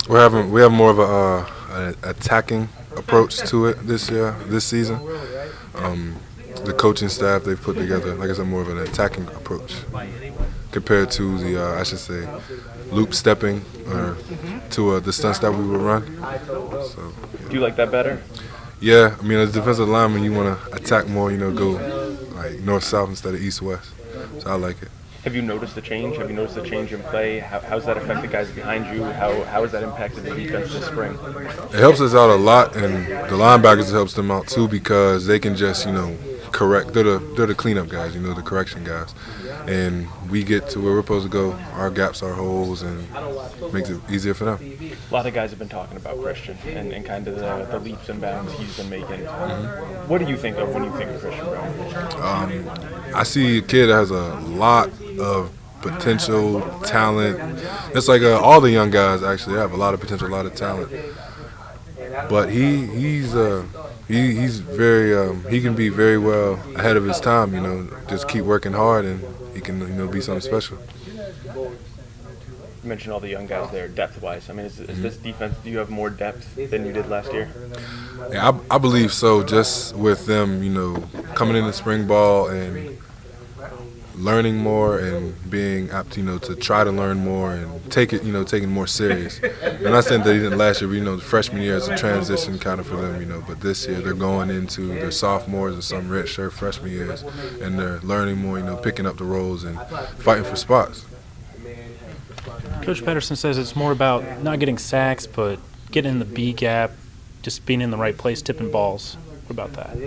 We have more of an attacking approach to it this season. The coaching staff they've put together, like I said, more of an attacking approach compared to the I should say loop stepping or to the stunts that we would run. So, Do you like that better? yeah, I mean as a defensive lineman, you want to attack more, go like north south instead of east west. So I like it. Have you noticed the change? Have you noticed the change in play? How's that affect the guys behind you? How has that impacted the defense this spring? It helps us out a lot, and the linebackers helps them out too because they can just correct. They're the cleanup guys, the correction guys, and we get to where we're supposed to go. Our gaps, our holes, and makes it easier for them. A lot of guys have been talking about Christian and kind of the leaps and bounds he's been making. What do you think of when you think of Christian Brown? I see a kid that has a lot of potential, talent. It's like all the young guys actually have a lot of potential, a lot of talent. But he's very he can be very well ahead of his time. Just keep working hard and he can be something special. You mentioned all the young guys there, depth-wise. I mean, is this defense? Do you have more depth than you did last year? Yeah, I believe so. Just with them, coming into spring ball and learning more and being apt, to try to learn more and take it, taking more serious. I'm not saying that he didn't last year, but the freshman year is a transition kind of for them, But this year they're going into their sophomores and some redshirt freshman years, and they're learning more, picking up the roles and fighting for spots. Coach Pedersen says it's more about not getting sacks, but getting in the B gap, just being in the right place, tipping balls. What about that?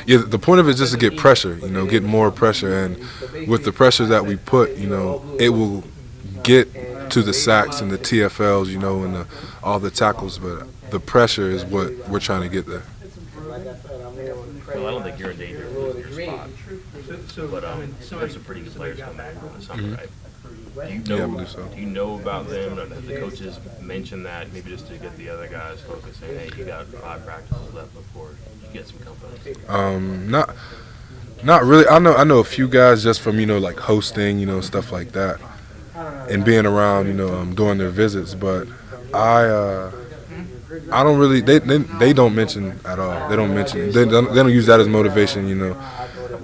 Yeah, the point of it is just to get pressure, get more pressure. And with the pressure that we put, it will get to the sacks and the TFLs, and all the tackles. But the pressure is what we're trying to get there. Well, I don't think you're in danger of losing your spot. But there's some pretty good players coming back in the summer, right? Yeah, I believe so. Do you know about them? Have the coaches mentioned that, maybe just to get the other guys focused, saying, hey, you got 5 practices left before you get some confidence? Not really. I know a few guys just from like hosting, stuff like that, and being around, during their visits. But I don't really. They don't mention at all. They don't mention. They don't use that as motivation.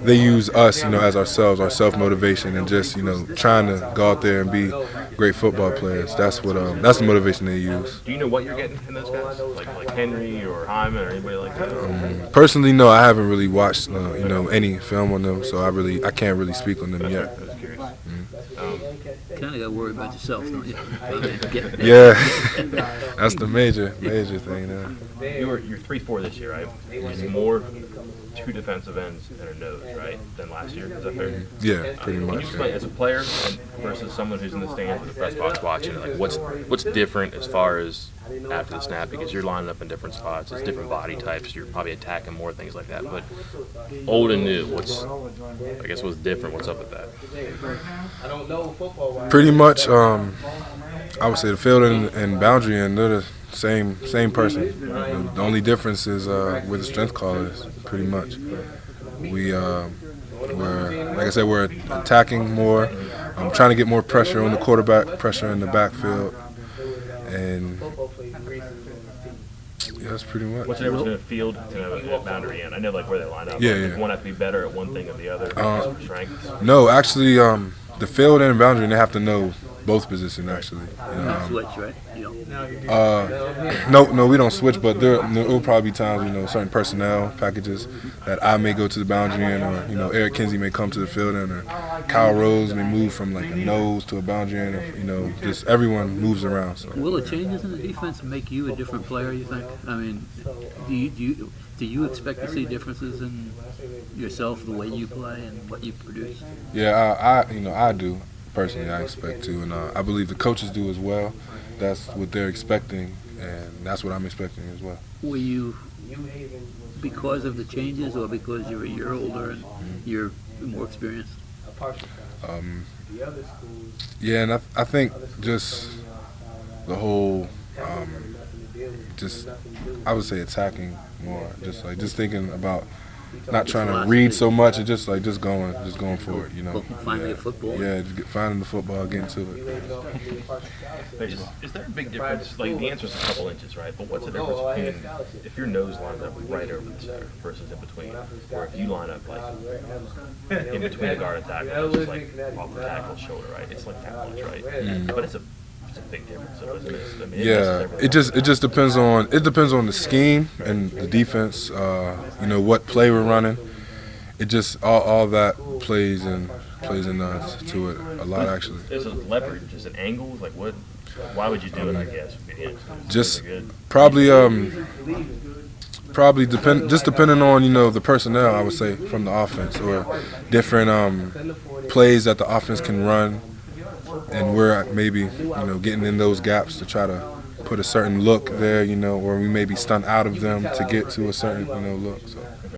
They use us, as ourselves, our self-motivation, and just, trying to go out there and be great football players. That's the motivation they use. Do you know what you're getting in those guys, like Henry or Hyman or anybody like that? Personally, no, I haven't really watched, any film on them, so I can't really speak on them yet. I was curious. Kind of got worried about yourself, don't you? Yeah, that's the major thing now. You're 3-4 this year, right? It's more 2 defensive ends and a nose, right, than last year. Is that fair? Yeah, pretty Can you much. explain, as a player versus someone who's in the stands with the press box watching, like what's different as far as after the snap, because you're lining up in different spots, it's different body types, you're probably attacking more, things like that. But old and new, what's different? What's up with that? Pretty much, I would say the field and boundary end, they're the same person. The only difference is where the strength call is, pretty much. We're, like I said, we're attacking more, trying to get more pressure on the quarterback, pressure in the backfield, and yeah, that's pretty much. What's the difference between a field and a boundary end? I know where they line up. Yeah. One has to be better at one thing than the other because of strength. No, actually, the field and boundary, they have to know both positions, actually. Switch, right? You don't. No, we don't switch, but there will probably be times, certain personnel packages that I may go to the boundary end, or, Eric Kinsey may come to the field end, or Kyle Rose may move from, a nose to a boundary end, or, just everyone moves around. So. Will the changes in the defense make you a different player, you think? I mean, do you expect to see differences in yourself, the way you play and what you produce? Yeah, I do. Personally, I expect to, and I believe the coaches do as well. That's what they're expecting, and that's what I'm expecting as well. Were you, because of the changes, or because you're a year older and you're more experienced? Yeah, and I think just the whole, I would say attacking more, just thinking about not trying to read so much, and just going for it, you know. Finally, a football. Yeah, finding the football, getting to it. Is there a big difference? Like the answer is a couple inches, right? But what's the difference between if your nose lines up right over the center versus in between, or if you line up like in between the guard and tackle, it's just like off the tackle's shoulder, right? It's like that much, right? But it's a big difference. So isn't it? I mean, Yeah, it just depends on the scheme and the defense. You know what play we're running. It just all that plays in to it a lot actually. Is it leverage? Is it angles? Like what? Why would you do it? I guess. Just probably depending on the personnel. I would say from the offense or different plays that the offense can run. And we're maybe, getting in those gaps to try to put a certain look there, or we may be stunned out of them to get to a certain, look. So.